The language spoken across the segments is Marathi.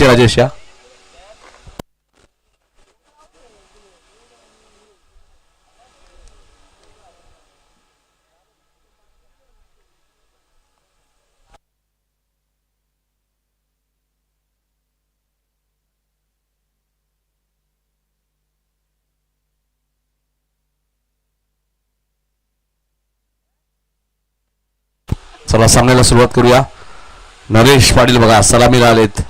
घ्यायचे राजेश या. चला सामन्याला सुरुवात करूया. नरेश पाटील बघा सलामीला आलेत.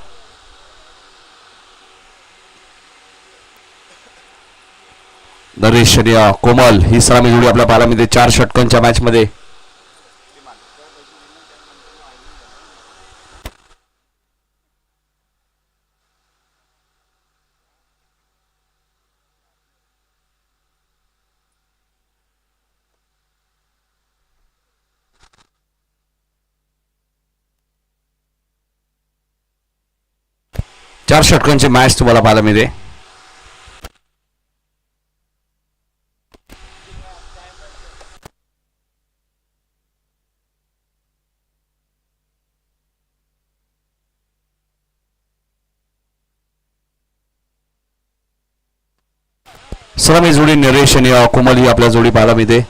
नरेश आणि कोमल ही सलामी जोडी आपल्या पाहायला मिळते 4 षटकांच्या मॅच मध्ये. चार षटकांची मॅच तुम्हाला पाहायला मिळते. सलामी जोडी नरेश आणि कोमल ही आपल्या जोडी पाहायला मिळते.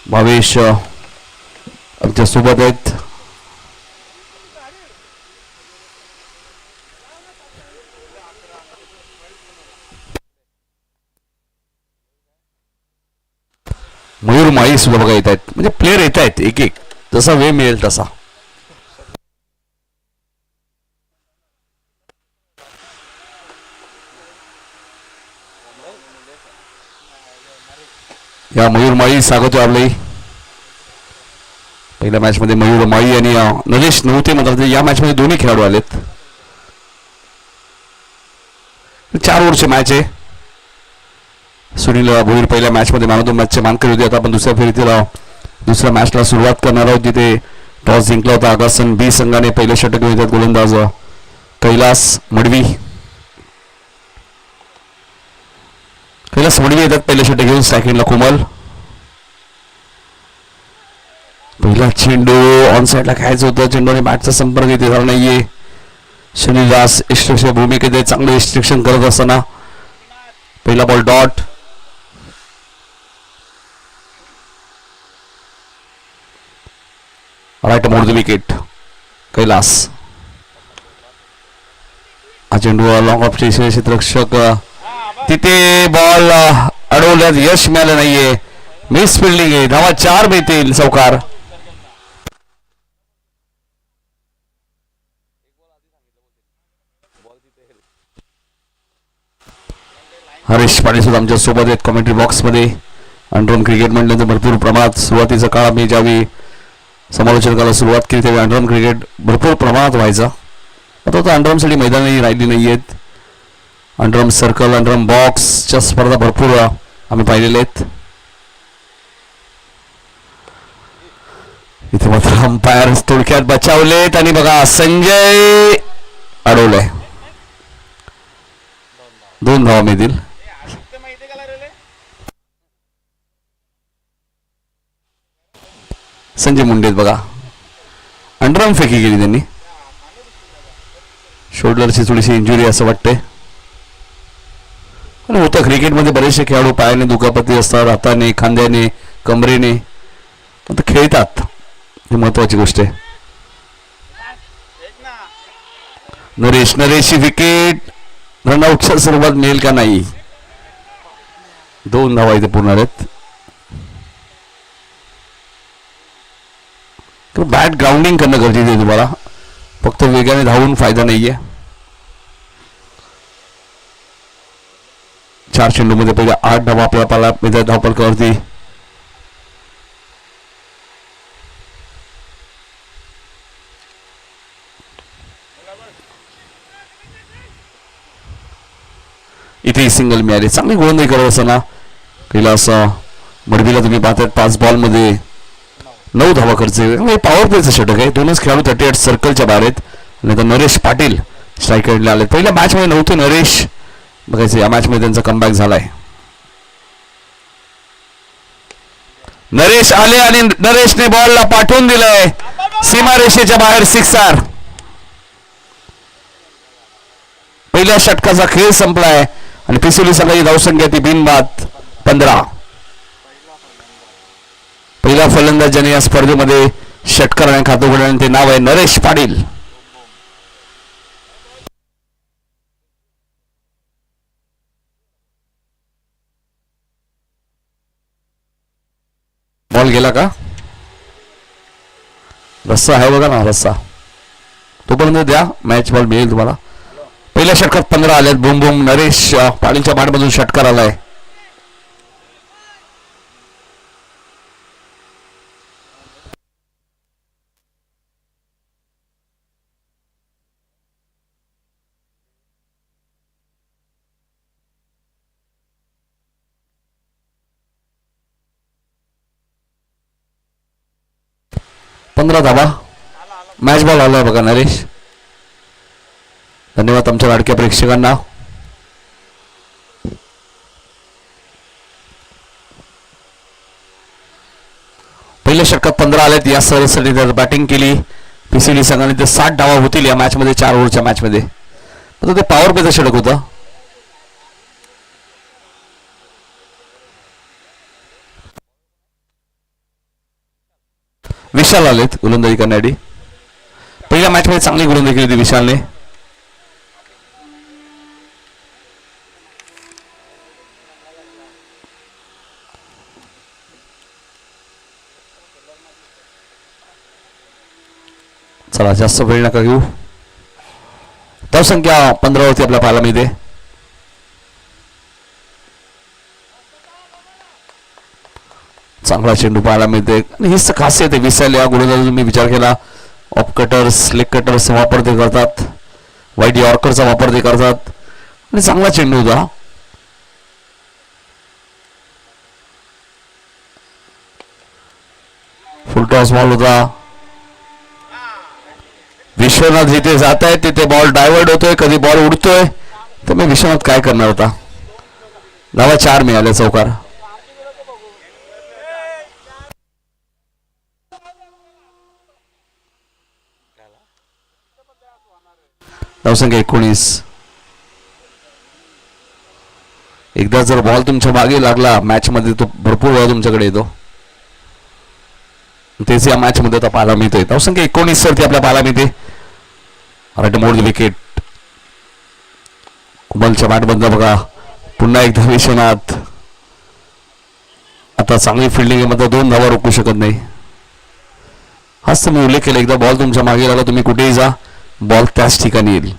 भावेश आमच्या सोबत आहेत. मयूर माई सुद्धा बघा येत आहेत. म्हणजे प्लेयर येत आहेत एक एक जसा वेळ मिळेल तसा. या मयूर माई स्वागत आहे आपले. पहिल्या मॅच मध्ये मयूर माई आणि नरेश नव्हते मात्र या मॅच मध्ये दोन्ही खेळाडू आलेत. 4 ओव्हरची मॅच आहे. सुनील भोईर पहिल्या मॅच मध्ये मॅन ऑफ द मॅचचे मानकरी होते. आता आपण दुसऱ्या फेरीतील दुसऱ्या मॅचला सुरुवात करणार आहोत जिथे टॉस जिंकला होता आगासन बी संघाने. पहिले षटक घेऊन येतात गोलंदाज कैलास मडवी. कैलास मडवी येतात पहिले षटक घेऊन. सेकंडला कोमल. पहिला चेंडू ऑन साईडला खेळायचं होतं. चेंडूने बॅटचा संपर्क इथे झाला नाहीये. शनिदास इस्ट्रिक्शन भूमिकेत चांगले इस्ट्रिक्शन करत असताना पहिला बॉल डॉट. राईट मोड द विकेट कैलास. हा चेंडू लॉंग ऑफ क्षेत्ररक्षक तिथे बॉल अडवल्यात यश मिळालं नाहीये. मिस फिल्डिंग आहे. धावा 4 मिळतील चौकार. हरीश पाटील सुद्धा आमच्या सोबत आहेत कमेंट्री बॉक्स मध्ये. अंडरम क्रिकेट म्हटल्यानंतर भरपूर प्रमाणात सुरुवातीचा काळ मी ज्यावेळी समालोचनाला सुरुवात केली त्यावेळी अंडरम क्रिकेट भरपूर प्रमाणात व्हायचा. आता तर अंडरमसाठी मैदानही राहिली नाही आहेत. अंडरम सर्कल अंडरम बॉक्सच्या स्पर्धा भरपूर आम्ही पाहिलेल्या आहेत. इथे मात्र अंपायर थोडक्यात बचावलेत आणि बघा संजय अडवलंय. 2 धावा मिळतील. संजय मुंडेत बघा अंडरआर्म फेकी केली त्यांनी. शोल्डरची थोडीशी इंजुरी असं वाटतंय. पण होतं क्रिकेटमध्ये बरेचसे खेळाडू पायाने दुखापती असतात. हाताने खांद्याने कमरेने आता खेळतात. ही महत्वाची गोष्ट आहे. नरेशची विकेट. रनआउटच्या सुरुवात मिळेल का नाही. 2 धावा इथे पूर्ण आहेत. तर बॅट ग्राउंडिंग करणं गरजेचं आहे तुम्हाला. फक्त वेगाने धावून फायदा नाहीये. 4 चेंडूमध्ये पहिले 8 धावा आपल्याला मिळतात धावफलकावरती. इथे सिंगल मिळाले. चांगली गोलंदाजी करत असताना कैलास मडवीला तुम्ही पाहतात 5 बॉलमध्ये 9 धावा खर्च. पॉवर प्लेचं षटक आहे. 2च खेळाडू 38 सर्कलच्या बाहेर आहेत. आणि आता नरेश पाटील स्ट्रायकरला आले. पहिल्या मॅच मध्ये नव्हते नरेश. बघायचं या मॅच मध्ये त्यांचा कमबॅक झालाय. नरेश आले आणि नरेशने बॉलला पाठवून दिलंय सीमारेषेच्या बाहेर. 6 आर. पहिल्या षटकाचा खेळ संपलाय आणि पिसोली संघाची धावसंख्या ती बिनबाद 15. पहिला फलंदाज ज्याने या स्पर्धेमध्ये षटकाराने खातं उघडलं ते नाव आहे नरेश पाटील. बॉल गेला का? रस्सा आहे बघा ना, रस्सा तोपर्यंत द्या, मॅच बॉल मिळेल तुम्हाला. पहिल्या षटकात 15 आल्यात. बुम बुम नरेश पाटीलच्या बॅटमधून षटकार आलाय. पंधरा धावा. मॅच बॉल आलाय बघा नरेश. धन्यवाद आमच्या लाडक्या प्रेक्षकांना. पहिल्या षटकात 15 आलेत. या सर्वांसाठी बॅटिंग केली पीसीडी संघाने. ते 60 धावा होतील या मॅच मध्ये, 4 ओव्हरच्या मॅच मध्ये. आता ते पॉवर प्लेचं षटक होतं. विशाल आलेत गोलंदाजी करण्यासाठी. पहिल्या मॅच मध्ये चांगली गोलंदाजी केली होती विशालने. चला जास्त वेळ नका घेऊ. धावसंख्या 15 वरती आपल्या पाहायला मिळते. चांगला चेंडू पाहायला मिळते आणि हीच खासियत आहे विशाल या गोलंदाजी. तुम्ही विचार केला ऑफ कटर्स, लेग कटर्सचा वापर ते करतात, वाईट यॉर्करचा वापर ते करतात आणि चांगला चेंडू होता. फुल टॉस बॉल होता. विश्वनाथ जिथे जात आहे तिथे बॉल डायव्हर्ट होतोय, कधी बॉल उडतोय. तर मी विश्वनाथ काय करणार होता. धावा 4 मिळाले चौकार. धावसंख्या 19. एकदा जर बॉल तुमच्या मागे लागला मॅच मध्ये तो भरपूर वेळा तुमच्याकडे येतो. तेच या मॅच मध्ये आता पाहायला मिळतोय. धावसंख्या 19 वरती आपल्या पाहायला मिळते. राईट मोड विकेट. कुमलच्या बॅट बंद बघा. पुन्हा एकदा विश्वनाथ. आता चांगली फिल्डिंग मध्ये 2 धावा रोखू शकत नाही. हाच तर मी उल्लेख केला, एकदा बॉल तुमच्या मागे लागला तुम्ही कुठेही जा, बॉल त्याच ठिकाणी येईल.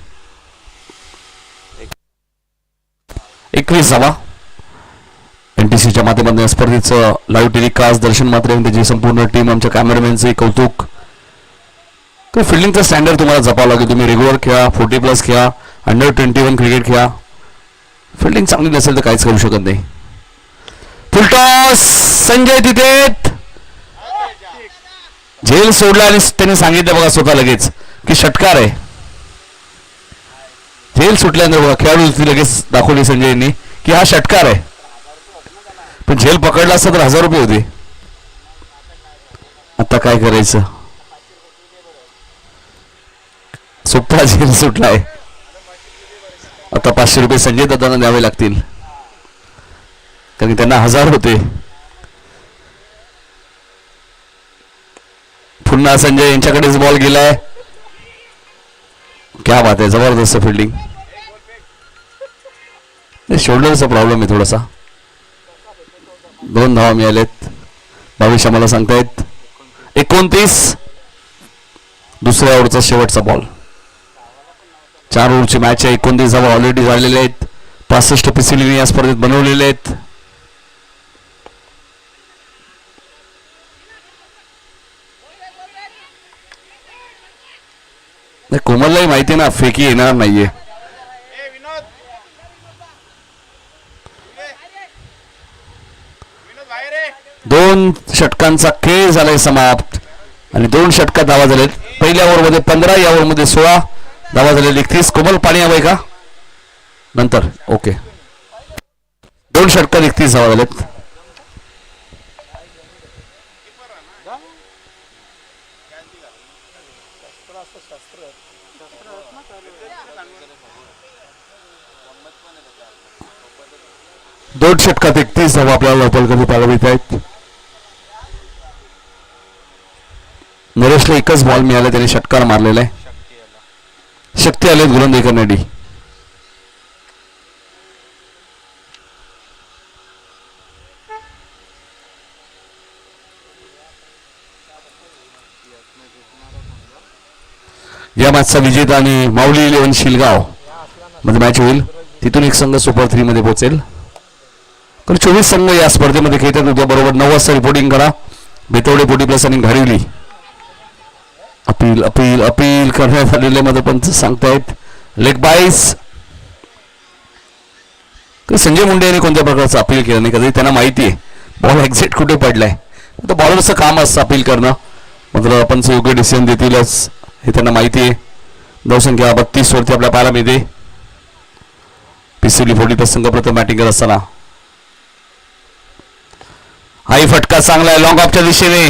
21 धावा. एनटीसीच्या माध्यमातून या स्पर्धेचं लाईव्ह टेलिकास्ट दर्शन मात्र त्याची संपूर्ण टीम, आमच्या कॅमेरामॅनचे कौतुक. तर फिल्डिंगचा स्टँडर्ड तुम्हाला जपावं लागेल. तुम्ही रेग्युलर खेळा, 40+ खेळा, अंडर-21 क्रिकेट खेळा, फिल्डिंग चांगली नसेल तर काहीच करू शकत नाही. फुलटॉस संजय तिथे झेल सोडला आणि त्याने सांगितलं बघा स्वतः लगेच की षटकार आहे. झेल सुटल्यानंतर बघा खेळाडू लगेच दाखवली संजयनी की हा षटकार आहे. पण झेल पकडला असता तर 1000 रुपये होते. आता काय करायचं. सोपा झेल सुटलाय. आता 500 रुपये संजय दादांना द्यावे लागतील कारण त्यांना 1000 होते. पुन्हा संजय यांच्याकडेच बॉल गेलाय. क्या बात आहे, जबरदस्त फिल्डिंग. शोल्डरचा प्रॉब्लेम आहे थोडासा. 2 धावा मिळालेत. 22 आम्हाला सांगतायत. 29 दुसऱ्या ओव्हरचा शेवटचा बॉल. 4 ओव्हरची मॅच आहे. 29 धावा ऑलरेडी झालेल्या आहेत. 65 पीसीडीने या स्पर्धेत बनवलेले आहेत. कोमललाही माहिती ना फेकी येणार नाहीये. दोन षटकांचा खेळ झालाय समाप्त आणि 2 षटकात धावा झालेत. पहिल्या ओव्हरमध्ये 15, या ओव्हरमध्ये 16 धावा झालेले. 31. कोमल पाणी हवंय का नंतर? ओके. 2 षटकात 31 धावा झालेत. दोन षटकात 31 धावा आपल्याला लवकर पाहायला मिळत आहेत. नरेशला एकच बॉल मिळाला, त्याने षटकार मारलेला आहे. शक्ती आले गोलंदाजी करण्यासाठी. या मॅचचा विजेता आणि माऊली 11 शिलगाव मध्ये मॅच होईल. तिथून एक संघ सुपर 3 मध्ये पोहोचेल. तर 24 संघ या स्पर्धेमध्ये खेळतात. उद्या बरोबर 9 वाजता रिपोर्टिंग करा. बेतवडे पोटी प्लस आणि घारिवली. अपील अपील अपील करण्यात आलेले मध्ये पंच सांगतायत लेग बाईस. संजय मुंडे यांनी कोणत्या प्रकारचं अपील केलं नाही. कधी त्यांना माहिती आहे बॉल एक्झॅक्ट कुठे पडलाय. तर बॉलरचं काम असतं अपील करणं. मात्र पंच योग्य डिसिजन देतीलच हे त्यांना माहिती आहे. धावसंख्या 32 वरती आपल्या पाहायला मिळते. पिसिवली फोर्टी संघ प्रथम बॅटिंग करत असताना हाही फटका चांगला आहे लॉंग ऑफच्या दिशेने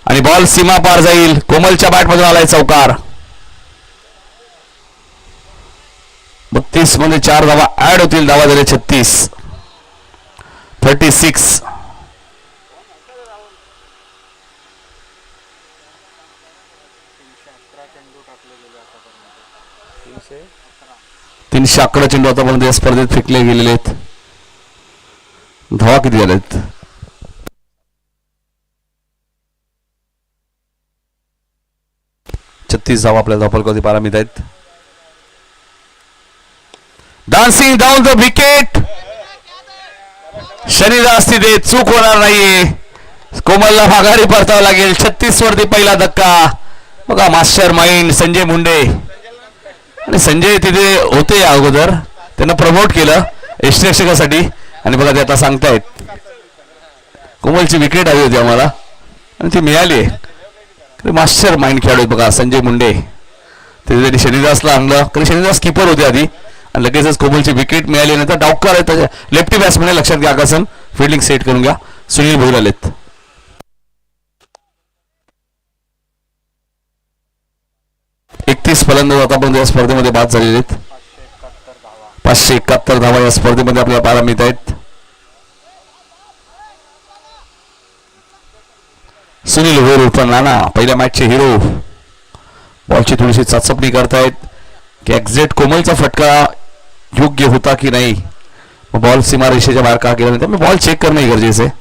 आणि बॉल सीमा पार जाईल. कोमलच्या बॅटमधून आलाय चौकार. 32 मध्ये 4 धावा ऍड होतील. धावा झाले 36. 36. 311 चेंडू आतापर्यंत या स्पर्धेत फेकले गेलेले आहेत. धावा किती झाल्यात? 36 धावा आपल्याला धावफलकावरती पाहायला मिळत आहेत. Dancing down the wicket. Shanidas तिथे चूक होणार नाहीये. कोमलला माघारी परतावं लागेल. 36 वरती पहिला धक्का. बघा मास्टर माइंड संजय मुंडे आणि संजय तिथे होते या अगोदर. त्यांना प्रमोट केलं यष्टिरक्षकासाठी आणि बघा ते आता सांगतायत कोमलची विकेट हवी होती आम्हाला आणि ती मिळाली आहे. मास्टर माइंड खेळाडू बघा संजय मुंडे. त्यांनी शनिदासला आणलं कारण शनिदास कीपर होते आधी आणि लगेचच कोमलची विकेट मिळाली. नंतर डावकर आहे लेफ्टी बॅट्समॅन आहे. लक्षात घ्या आकाशन फिल्डिंग सेट करून घ्या. सुनील भोईर आलेत. फलंदाज आतापर्यंत या स्पर्धेमध्ये बाद झालेले आहेत. 571 धावा या स्पर्धेमध्ये आपल्याला पाहायला मिळत आहेत. सुनील भोईर उर्फ नाना पहिल्या मॅचचे हिरो. बॉलची थोडीशी चाचपणी करतायत की एक्झॅक्ट कोमलचा फटका योग्य होता की नाही. बॉल सीमा रेषेच्या बाहेर का गेला नाही त्यामुळे बॉल चेक करणं गरजेचं आहे.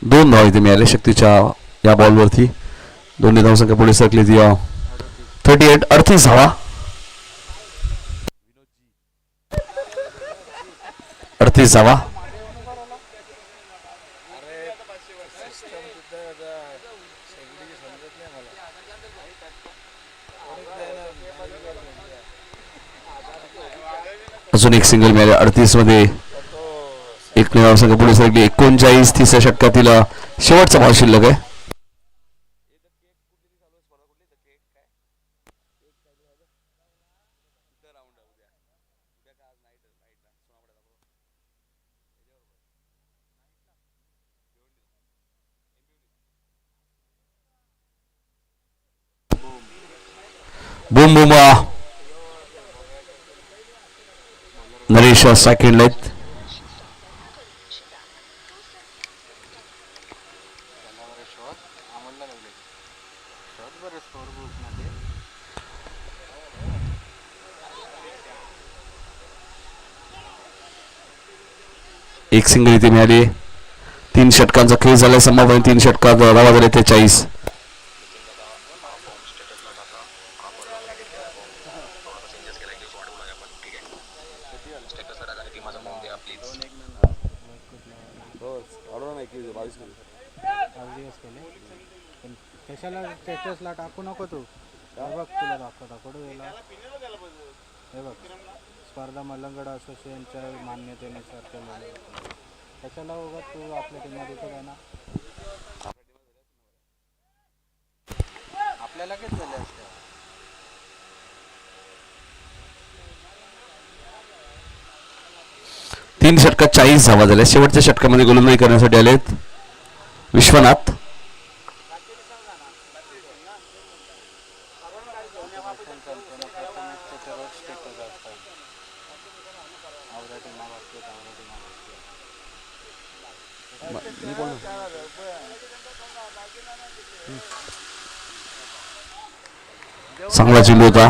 दोन धावा इथे मिळाले शक्तीच्या या बॉलवरती. दोन्ही धावसंख्या पुढे सरकली ती 38. 38 धावा. 38 धावा. अजून एक सिंगल मिळाले 38 मध्ये. एक धावसंख्या पुढे सरकली. 39. तिसऱ्या षटकातील शेवटचा बॉल शिल्लक आहे. Boom boom. नरेश सेकंड आहेत. एक सिंगल इथे मिळाली. 3 षटकांचा खेळ झालाय. समाधान 3 षटकात धावा झाले 43. कशाला स्टेटसला टाकू नको तू. बघ तुला दाखवतो कुठे गेला. हे बघ, स्पर्धा मलंगड असोसिएशनच्या मान्यतेनुसार केलेलं होतं. त्याच्याला उगा तू आपल्या टीममध्ये तर काय ना आपल्याला काय झाले असते. 3 षटकात 40 धावा झाल्या. शेवटच्या षटकामध्ये गोलंदाजी करण्यासाठी आलेत विश्वनाथ. चांगला चेंडू होता.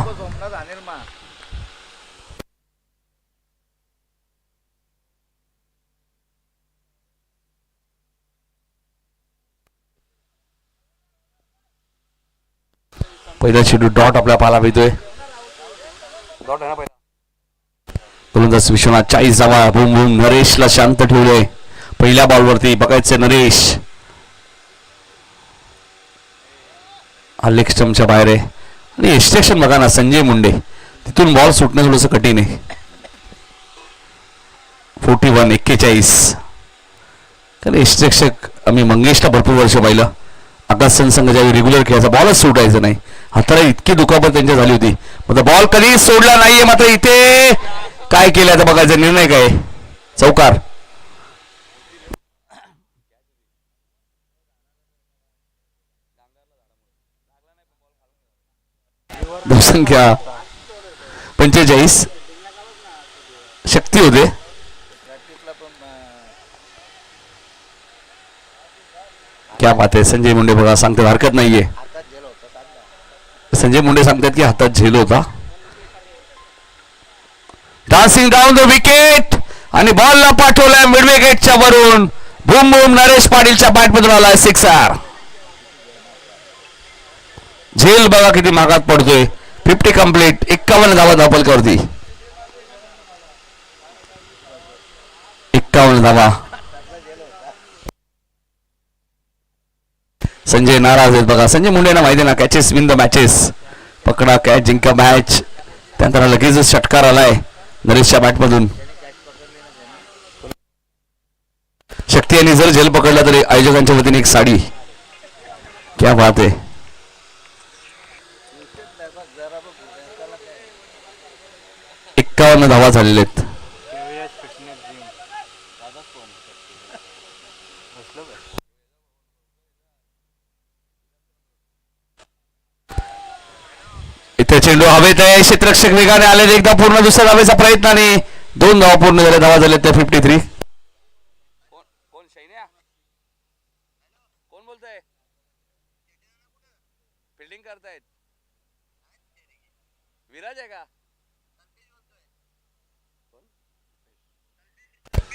पहिला चेंडू डॉट आपल्या पाहायला मिळतोय. गोलंदाज विश्वनाथ 40 धावा. Boom boom. नरेशला शांत ठेवलंय पहिल्या बॉलवरती. बघायचं नरेश हा लेग स्टंपच्या बाहेर आहे. आणि एक्स्ट्रॅक्शन बघा ना संजय मुंडे, तिथून बॉल सुटणं थोडंसं कठीण आहे. 41-41. कारण एक्स्ट्रॅक्शन आम्ही मंगेशला भरपूर वर्ष पाहिलं. आकाश संघ ज्यावेळी रेग्युलर खेळायचा बॉलच सुटायचं नाही. हाताला इतकी दुखापत त्यांच्या झाली होती. मात्र बॉल कधीच सोडला नाहीये. मात्र इथे काय केलं आता बघायचा निर्णय काय. चौकार. धावसंख्या 45. शक्ती होते. क्या बात आहे. संजय मुंडे बघा सांगतात हरकत नाहीये. संजय मुंडे सांगतात की हातात झेल होता. डान्सिंग डाऊन द विकेट आणि बॉलला पाठवलाय मिड विकेटच्या वरून. Boom boom. नरेश पाटीलच्या बॅटमधून आलाय सिक्सर. झेल बघा किती मागात पडतोय. 50 कंप्लीट. 51 धावा धापलकावरती. 51 धावा. संजय नाराज आहेत बघा. संजय मुंडेना माहिती ना कॅचेस विन द मॅचेस. पकडा कॅच जिंका मॅच. त्यानंतर लगेचच षटकार आलाय नरेशच्या बॅटमधून. शक्ती यांनी जर झेल पकडला तरी आयोजकांच्या वतीने एक साडी. क्या बात आहे. 51 धावा झालेले आहेत. इथे चेंडू हवेत आहे. क्षेत्ररक्षक वेगाने आले. एकदा पूर्ण दुसऱ्या धावेचा प्रयत्न आणि 2 धावा पूर्ण झाल्या. धावा झाल्या त्या 53. कोण बोलतोय. फिल्डिंग करतायत विराज आहे का.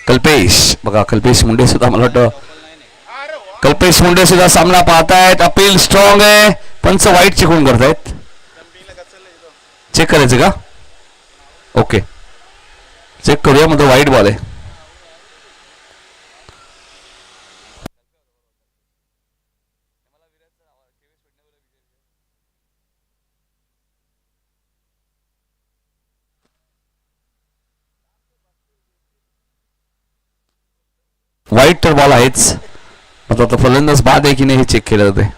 कल्पेश बघा. कल्पेश मुंडे सुद्धा मला वाटतं कल्पेश मुंडे सुद्धा सामना पाहतायत. अपील स्ट्रॉंग आहे. पंच वाईट चिकून करतायत. चेक करायचं का. ओके चेक करूया. मध्ये वाईट बॉल आहे. वाईट तर बॉल आहेच. आता फलंदाज बाद आहे की नाही हे चेक केलं जाते.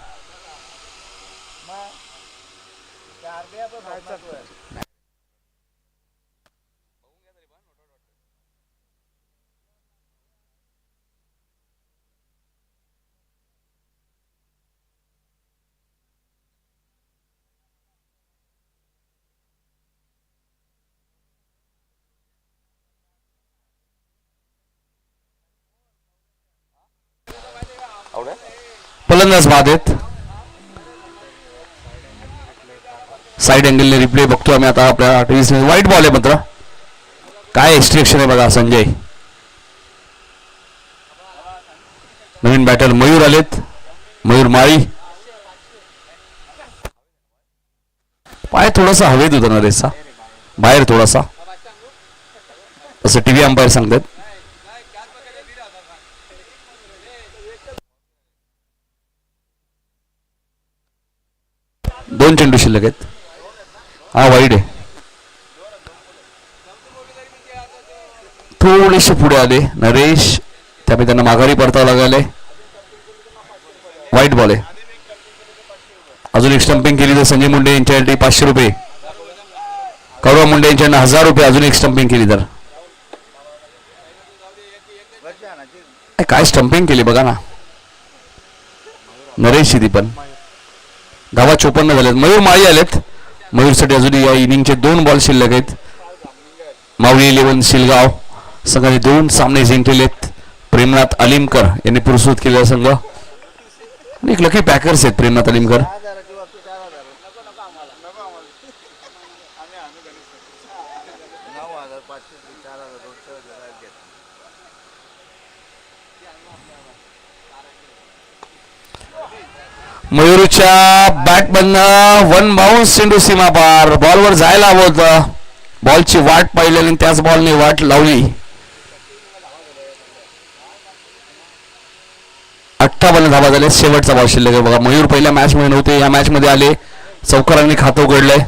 फलंदाज बाद आहेत. साइड अँगलने रिप्ले बघतो आम्ही आता आपल्या टीव्ही. वाईट बॉल आहे मात्र. काय एक्स्ट्रिक्शन आहे बघा. संजय नवीन बॅटर मयूर आलेत. मयूर माळी. पाय थोडासा हवेत होता नरेशचा बाहेर थोडासा असं टीव्ही अंपायर सांगतात. दोन चेंडू शिल्लक आहेत. हा वाईड आहे. थोडेसे पुढे आले नरेश, त्यामुळे त्यांना माघारी परतावं लागले. वाईट बॉल आहे. अजून एक स्टंपिंग केली तर संजय मुंडे यांच्यासाठी 500 रुपये, कौरव मुंडे यांच्याकडनं 1000 रुपये अजून एक स्टंपिंग केली तर. काय स्टंपिंग केली बघा ना नरेश ती पण. धावा 54 झाल्यात. मयूर माळी आलेत. मयूरसाठी अजून या इनिंगचे 2 बॉल शिल्लक आहेत. मावळी 11 शिलगाव संघाने 2 सामने जिंकलेत. प्रेमनाथ अलिमकर यांनी पुरस्कृत केलेला संघ आणि एक लकी पॅकर्स आहेत प्रेमनाथ अलिमकर. मयूरच्या बॅट मधनं 1 बाउन्स चेंडू सीमा पार. बॉलवर जायला हवं होतं. बॉलची वाट पाहिली आणि त्याच बॉलने वाट लावली. 58 धावा झाल्या. शेवटचा बॉल शिल्लक आहे बघा. मयूर पहिल्या मॅच मध्ये नव्हते, या मॅच मध्ये आले. चौकारांनी खातं उघडलंय.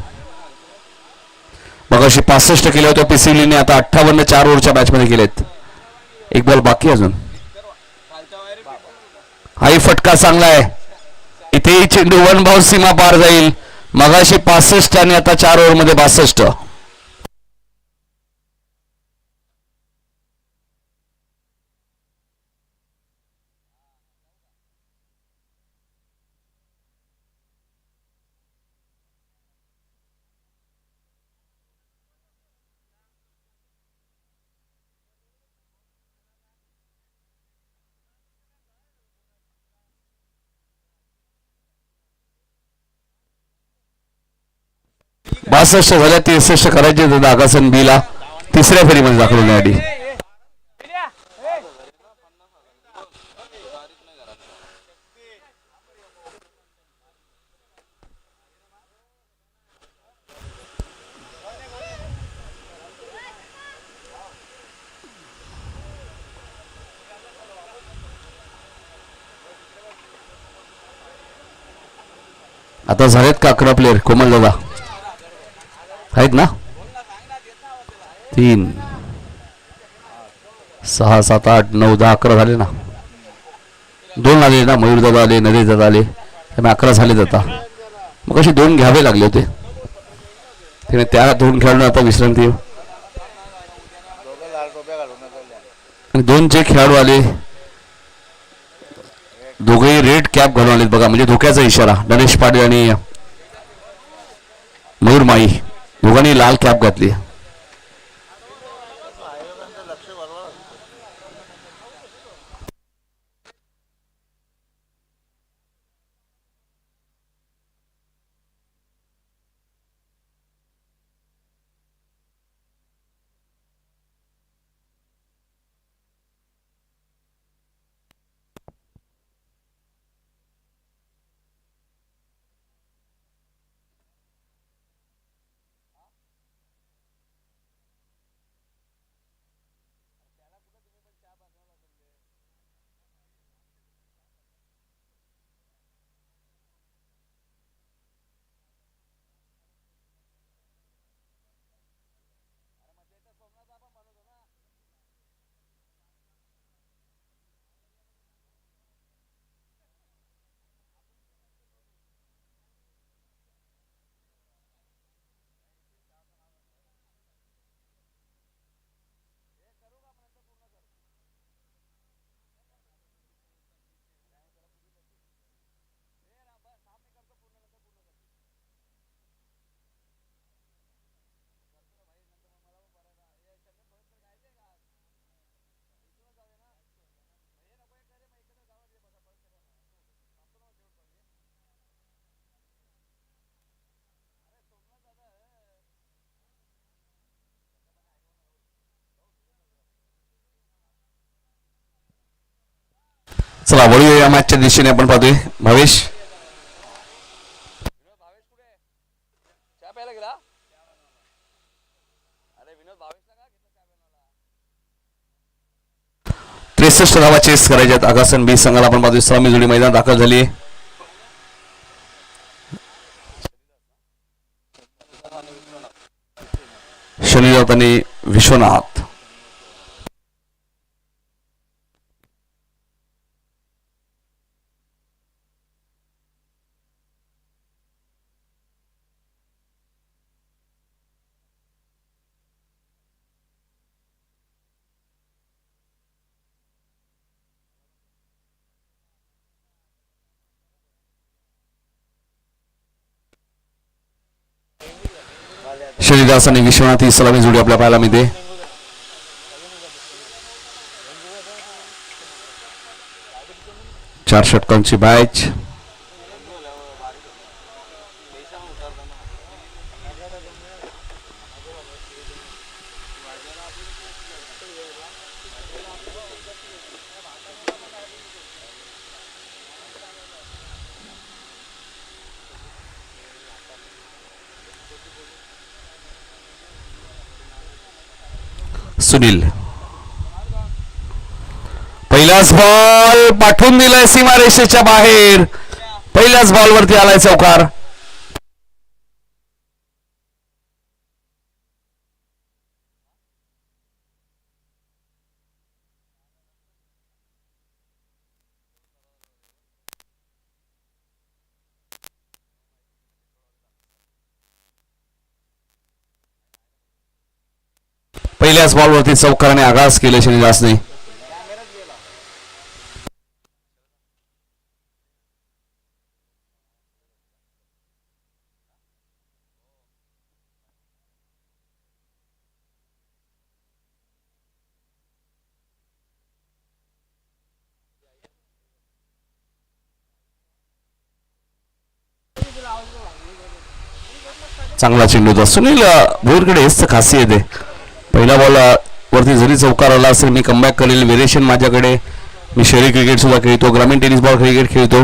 मग अशी 65 केल्या होत्या पिसिवलीने, आता 58 4 ओव्हरच्या मॅच मध्ये केलेत. एक बॉल बाकी अजून. हाही फटका चांगला आहे. इथेही चेंडू 1 बाउन्स सीमा पार जाईल. मगाशी 65 आणि आता 4 ओव्हर मध्ये 62. बासष्ट झाल्या. 63 करायचे आगासन बीला तिसऱ्या फेरीमध्ये दाखल होण्यासाठी. आता झालेत का 11 प्लेयर? कोमल दादा आहेत ना? 3 6 7 8 9 10 11 झाले ना. 2 आले ना. मयूर दादा आले, नरेश दादा आले, त्यामुळे 11 झालेत. आता मग असे 2 घ्यावे लागले होते. त्या 2 खेळाडूंना आता विश्रांती. आणि 2 जे खेळाडू आले दोघेही रेड कॅप घालून आलेत बघा, म्हणजे धोक्याचा इशारा. गणेश पाटील आणि मयूर माई दोघांनी लाल कॅप घातली. चला वळूया या मॅचच्या दिशेने. आपण पाहतोय भावेश त्रेसष्ट धावा चेस करायच्यात. आगासन बी संघाला आपण पाहतोय सलामी जोडी मैदान दाखल झाली. शनिदेव आणि विश्वनाथ शनिदास आणि विश्वनाथ ही सलामी जोडी आपल्या पाहायला मिळते. चार षटकांची बॅच. सुनील पहिलाच बॉल पाठवून दिलाय सीमारेषेच्या बाहेर. पहिल्याच बॉलवरती आलाय चौकार. पहिल्याच बॉलवरती चौकाराने आगास केले शनिदासने. चांगला चेंडू होता. सुनील भोईरकडे हेच तर खासियत आहे. पहिल्या बॉल वरती जरी चौकार आला असेल मी कमबॅक करेल. व्हेरिएशन माझ्याकडे. मी शहरी क्रिकेट सुद्धा खेळतो, ग्रामीण टेनिस बॉल क्रिकेट खेळतो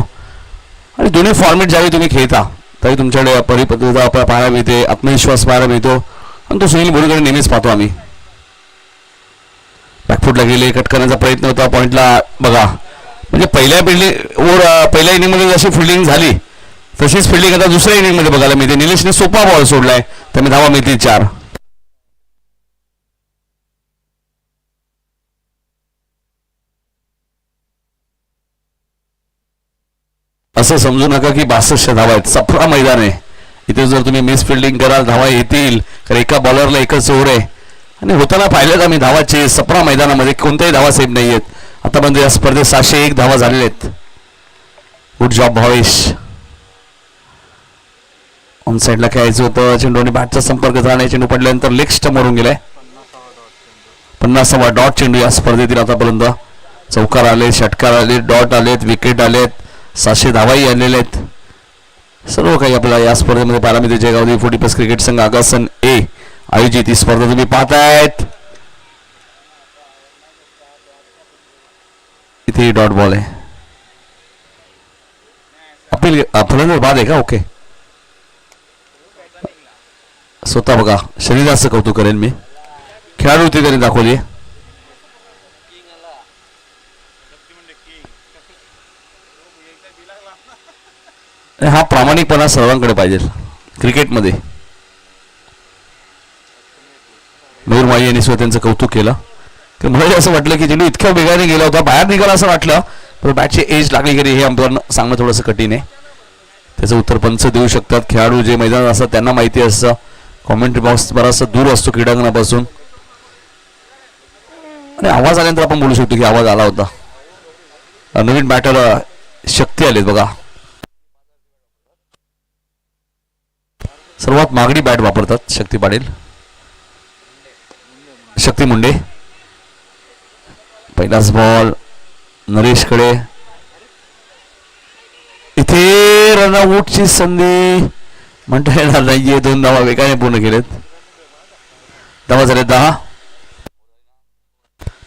आणि दोन्ही फॉर्मेट ज्यावेळी तुम्ही खेळता तरी तुमच्याकडे परिपक्वता पाहायला मिळते, आत्मविश्वास पाहायला मिळतो आणि तो सुनील भोईरकडे नेहमीच पाहतो आम्ही. बॅकफुटला गेले, कट करण्याचा प्रयत्न होता पॉईंटला. बघा म्हणजे पहिल्या इनिंगमध्ये जशी फिल्डिंग झाली तशीच फिल्डिंग आता दुसऱ्या इनिंगमध्ये बघायला मिळते. निलेशने सोपा बॉल सोडलाय त्यामुळे धावा मिळतील 4. असं समजू नका की 62 धावा आहेत. सफरा मैदान आहे इथे. जर तुम्ही मिस फिल्डिंग कराल धावा येतील. कारण एका बॉलरला एकच ओव्हर आहे आणि होताना पाहिलेत आम्ही धावाचे. सफरा मैदानामध्ये कोणत्याही धावा सेफ नाही आहेत. आतापर्यंत या स्पर्धेत 701 धावा झालेल्या आहेत. Good job Bhavesh. ऑन साईडला खेळायचं होतं. चेंडूने बॅटचा संपर्क झाला. चेंडू पडल्यानंतर लेग स्टंप मारून गेलाय. 50वा डॉट चेंडू या स्पर्धेतील आतापर्यंत. चौकार आले, षटकार आले, डॉट आलेत, विकेट आलेत, 700 धावाही आलेले आहेत. सर्व काही आपल्याला या स्पर्धेमध्ये पाहायला मिळते. जयगाव 40+ क्रिकेट संघ आगासन ए आयोजित ही स्पर्धा तुम्ही पाहतायत. इथे डॉट बॉल आहे. अपील फलंदाज बाद आहे का? ओके. स्वतः बघा शरीराचं कौतुक करेन मी. खेळाडू ती त्यांनी दाखवली. हा प्रामाणिकपणा सर्वांकडे पाहिजे क्रिकेटमध्ये. मयूर माई यांनी सुद्धा त्यांचं कौतुक केलं. मला असं वाटलं की चेंडू इतक्या वेगाने गेला होता, बाहेर निघाला असं वाटलं, पण बॅटची एज लागली गेली हे आम्हाला सांगणं थोडंसं कठीण आहे. त्याचं उत्तर पंच देऊ शकतात. खेळाडू जे मैदानात असतात त्यांना माहिती असतं. कॉमेंट्री बॉक्स बराचसा दूर असतो क्रीडांगणापासून आणि आवाज आल्यानंतर आपण बोलू शकतो की आवाज आला होता. नवीन बॅटर शक्ती आलेत बघा. सर्वात महागडी बॅट वापरतात शक्ती पाटील, शक्ती मुंडे. पहिलाच बॉल नरेशकडे. इथे रनआउटची संधी म्हणता येणार नाहीये. 2 धावा वेगाने पूर्ण केलेत. धावा झाले 10.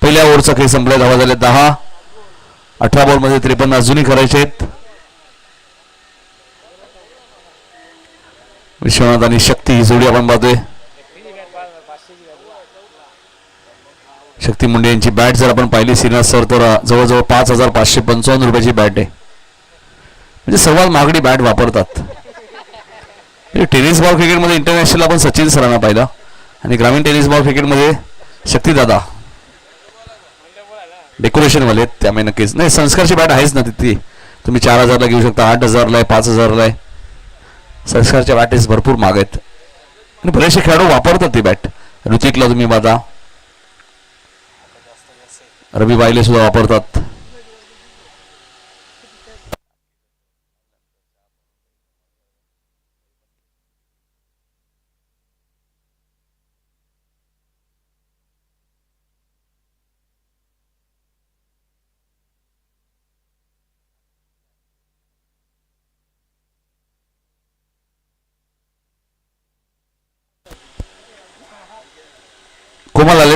पहिल्या ओव्हरचा खेळ संपलाय. धावा झाले 10. 18 बॉलमध्ये 53 अजूनही करायचे आहेत. विश्वनाथ आणि शक्ती ही जोडी आपण पाहतोय. शक्ती मुंडे यांची बॅट जर आपण पाहिली श्रीनाथ सर तर जवळजवळ 5555 रुपयाची बॅट आहे. म्हणजे सर्वात महागडी बॅट वापरतात. टेनिस बॉल क्रिकेटमध्ये इंटरनॅशनल आपण सचिन सरांना पाहिलं आणि ग्रामीण टेनिस बॉल क्रिकेटमध्ये शक्तीदादा डेकोरेशनवाले आहेत. त्यामुळे नक्कीच नाही संस्कारची बॅट आहेच ना तिथे. तुम्ही 4000ला घेऊ शकता, 8000ला आहे, 5000ला आहे. संस्कारच्या बॅटेस भरपूर महाग आहेत आणि बरेचसे खेळाडू वापरतात ती बॅट. ऋतिकला तुम्ही बघा, रवी बाईले सुद्धा वापरतात.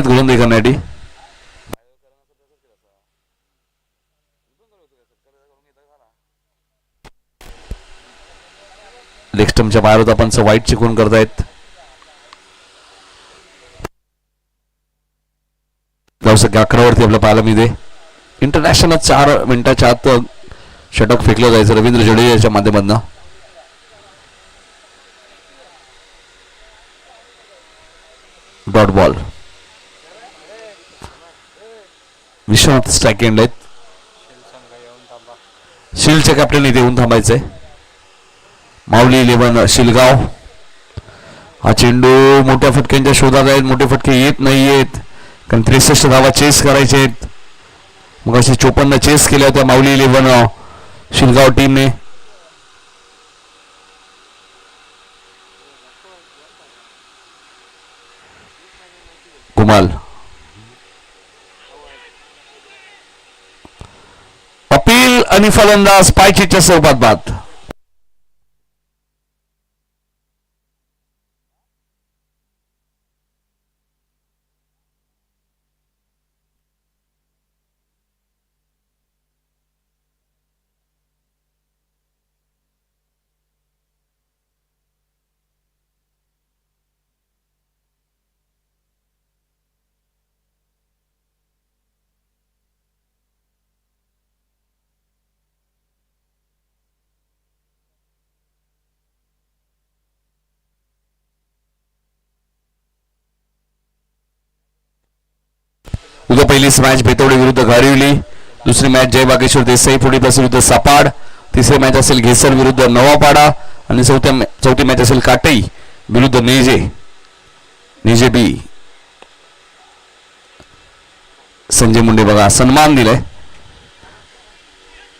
आलेत गोलंदाजी करण्यासाठी. लेग स्टंपच्या बाहेर होता पण वाईट चिकून करतायत. धावसंख्या 11 वरती आपल्याला पाहायला मिळते. इंटरनॅशनल 4 मिनिटाच्या आत षटक फेकलं जायचं रवींद्र जडेजाच्या माध्यमातून. Dot ball. Vishwanath strike end आहेत. शिलचे कॅप्टन इथे येऊन थांबायचंय. माऊली 11 शिलगाव. हा चेंडू मोठ्या फटक्यांच्या शोधात आहेत. मोठे फटके येत नाहीयेत कारण 63 धावा चेस करायचे आहेत. मग असे 54 चेस केल्या होत्या माऊली 11 शिलगाव टीमने. कुमाल अपील आणि फलंदाज पायचीच्या स्वरूपात बाद. उद्या पहिलीच मॅच बेतवडे विरुद्ध गारिवली. दुसरी मॅच जय बागेश्वर देसाई पुढीदास विरुद्ध सापाड. तिसरी मॅच असेल घेसर विरुद्ध नवापाडा आणि चौथी मॅच असेल काटई विरुद्ध नेजे बी. संजय मुंडे बघा सन्मान दिलाय.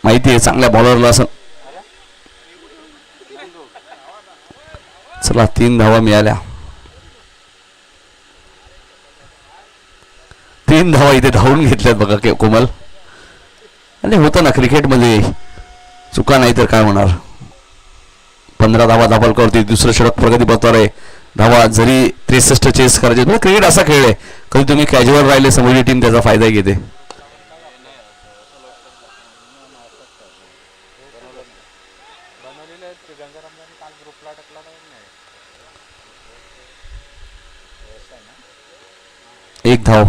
माहिती आहे चांगल्या बॉलरला. चला 3 धावा मिळाल्या. 3 धावा इथे धावून घेतल्यात बघा कोमल. आणि होतं ना क्रिकेटमध्ये चुका नाही तर काय होणार. 15 धावा दाखल करते. दुसरं षटक प्रगती पथावर आहे. धावा जरी 63 चेस करायचे. म्हणजे क्रिकेट असा खेळ आहे कधी तुम्ही कॅज्युअल राहिले समोरची टीम त्याचा फायदा घेते. एक धाव.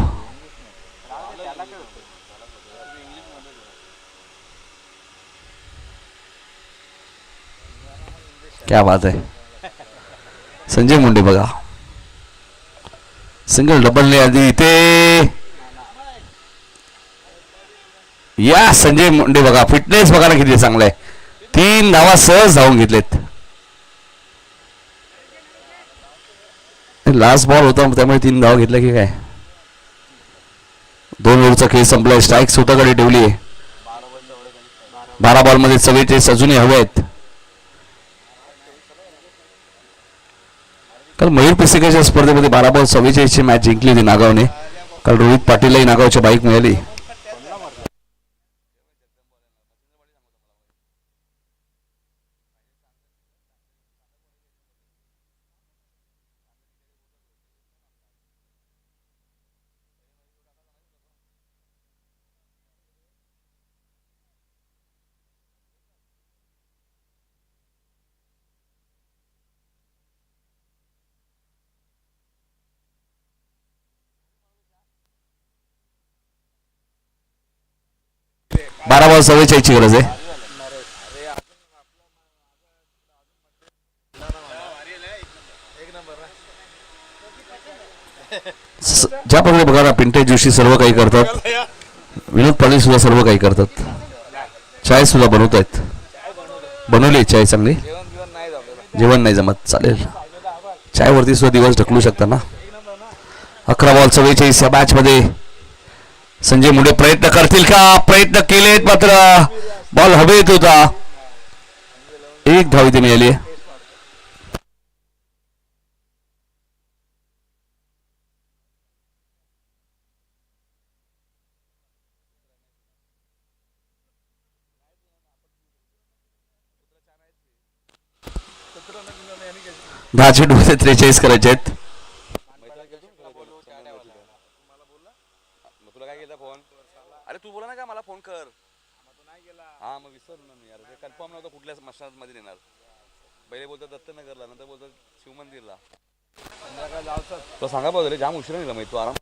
क्या बात आहे. संजय मुंडे बघा सिंगल डबलने आधी इथे या. संजय मुंडे बघा फिटनेस बघा ना किती चांगला आहे. 3 धावा सहज धावून घेतलेत. लास्ट बॉल होता त्यामुळे 3 धावा घेतल्या की काय. 2 ओव्हरचा खेळ संपलाय. स्ट्राईक स्वतःकडे ठेवली आहे. 12 बॉलमध्ये 44 अजूनही हवे आहेत. काल मयूर पिसेकाच्या स्पर्धेमध्ये 12 बॉल 44 ची मॅच जिंकली होती नागावने. काल रोहित पाटीललाही नागावच्या बाईक मिळाली. बारा बॉल 44 ची गरज आहे. ज्या प्रकारे बघा ना पिंटे जोशी सर्व काही करतात. विनोद पाटील सुद्धा सर्व काही करतात. चाय सुद्धा बनवत आहेत. बनवली चाय चांगली. जेवण नाही जमत चालेल. चाय वरती सुद्धा दिवस ढकलू शकता ना. 11 बॉल 44 या मॅच मध्ये संजय मुंडे प्रयत्न करतील का. प्रयत्न केलेत मात्र बॉल हवेत होता. 1 धाव इथे मिळाली. दहा चेंडूमध्ये 43 करायचे आहेत. ना का मला फोन कर. हा मग विसरलो ना मी यार, ते कन्फर्म नव्हतं कुठल्या मध्ये येणार. पहिले बोलतात दत्तनगरला, नंतर बोलतात शिवमंदिरला. तो सांगा बघ जाम उशिरा निघाला माहिती, तू आराम.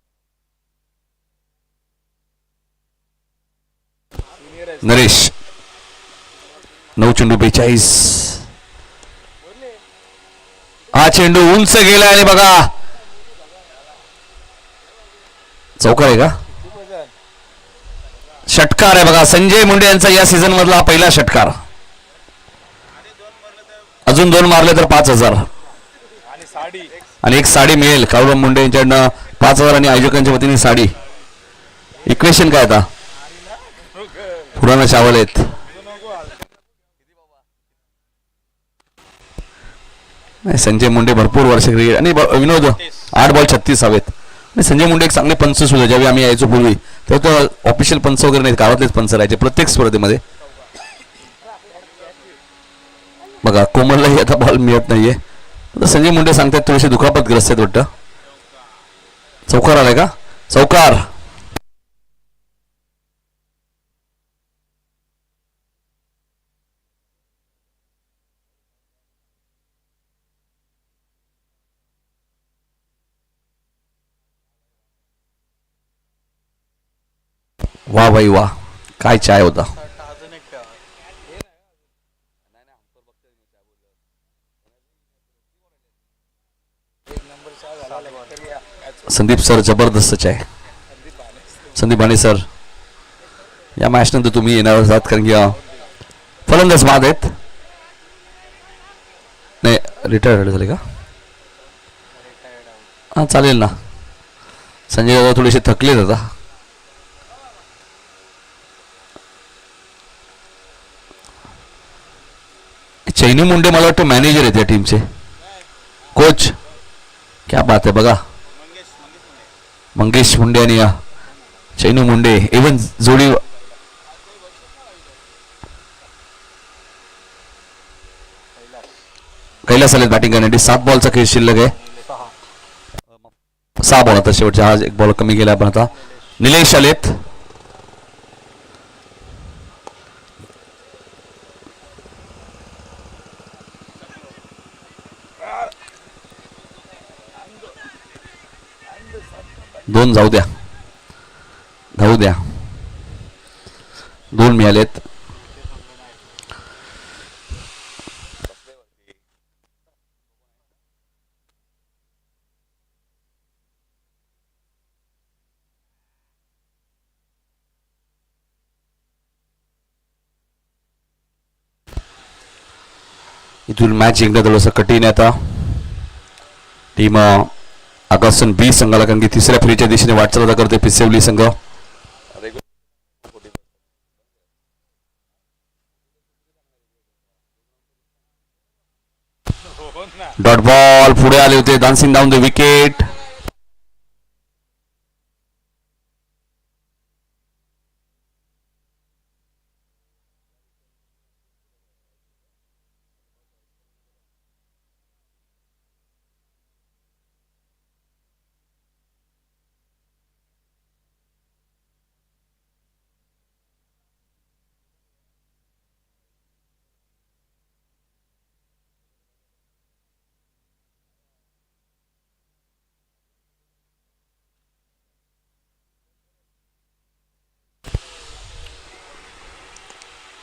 नरेश 9 चेंडू 42. हा चेंडू उंच गेला आणि बघा चौकार आहे का, षटकार आहे बघा. संजय मुंडे यांचा या सीझन मधला हा पहिला षटकार. अजून 2 मारले तर 5,000 आणि एक साडी मिळेल. काळूराम मुंडे यांच्याकडनं 5,000 आणि आयोजकांच्या वतीने साडी. इक्वेशन काय आता, पुराणा चावल आहेत. संजय मुंडे भरपूर वर्ष क्रिकेट आणि विनोद 8 बॉल 36 हवेत. आणि संजय मुंडे एक चांगले पंच सुद्धा, ज्यावेळी आम्ही यायचो पूर्वी तेव्हा तो ऑफिशियल पंच वगैरे नाहीत, गावातलेच पंच राहायचे प्रत्येक स्पर्धेमध्ये. बघा कोमललाही आता बॉल मिळत नाहीये. संजय मुंडे सांगतात थोडेसे दुखापतग्रस्त आहेत वाटतं. चौकार आलाय का, चौकार. वा भाई वा, काय चाय होता. संदीप सर जबरदस्त चाय. संदीप बाणे सर या मॅच नंतर तुम्ही येणार आहात, कारण की फलंदाज बाद आहेत. नाही रिटायर्ड झाले का, हा चालेल ना. संजय दादा थोडेसे थकलेत आता. चैनी मुंडे मला वाटतं मॅनेजर आहेत या टीमचे, कोच. क्या बात आहे बघा, मंगेश मुंडे आणि चैनू मुंडे इव्हन जोडी. कैलास आलेत बॅटिंग करण्यासाठी. 7 बॉलचा खेळ शिल्लक आहे, 6 बॉल आता शेवटचा. आज 1 बॉल कमी गेला. पण आता निलेश आलेत. दोन जाऊ द्या, धावू द्या. 2 मिळालेत. इथून मॅच जिंकणं थोडंसं कठीण आहे आता. टीम आगासन बी संघाला, कारण की तिसऱ्या फेरीच्या दिशेने वाटचाल आता करते पिसेवली संघ. डॉट बॉल पुढे आले होते, डान्सिंग डाऊन द विकेट.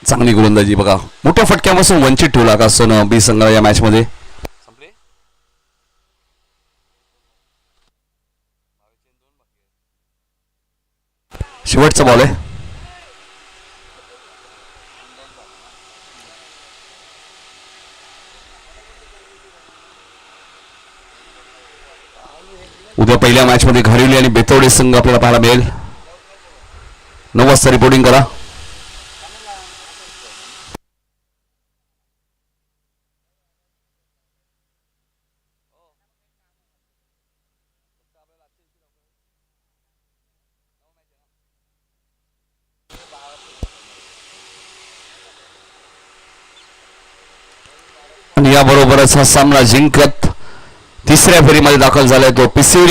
चांगली गोलंदाजी बघा, मोठ्या फटक्यापासून वंचित ठेवला आगासन बी संघाला या मॅच मध्ये. शेवटचा बॉल आहे. उद्या पहिल्या मॅच मध्ये घारिवली आणि बेतवडे संघ आपल्याला पाहायला मिळेल. 9 वाजता रिपोर्टिंग करा. आणि याबरोबरच हा सामना जिंकत तिसऱ्या फेरीमध्ये दाखल झालाय तो पिसिवली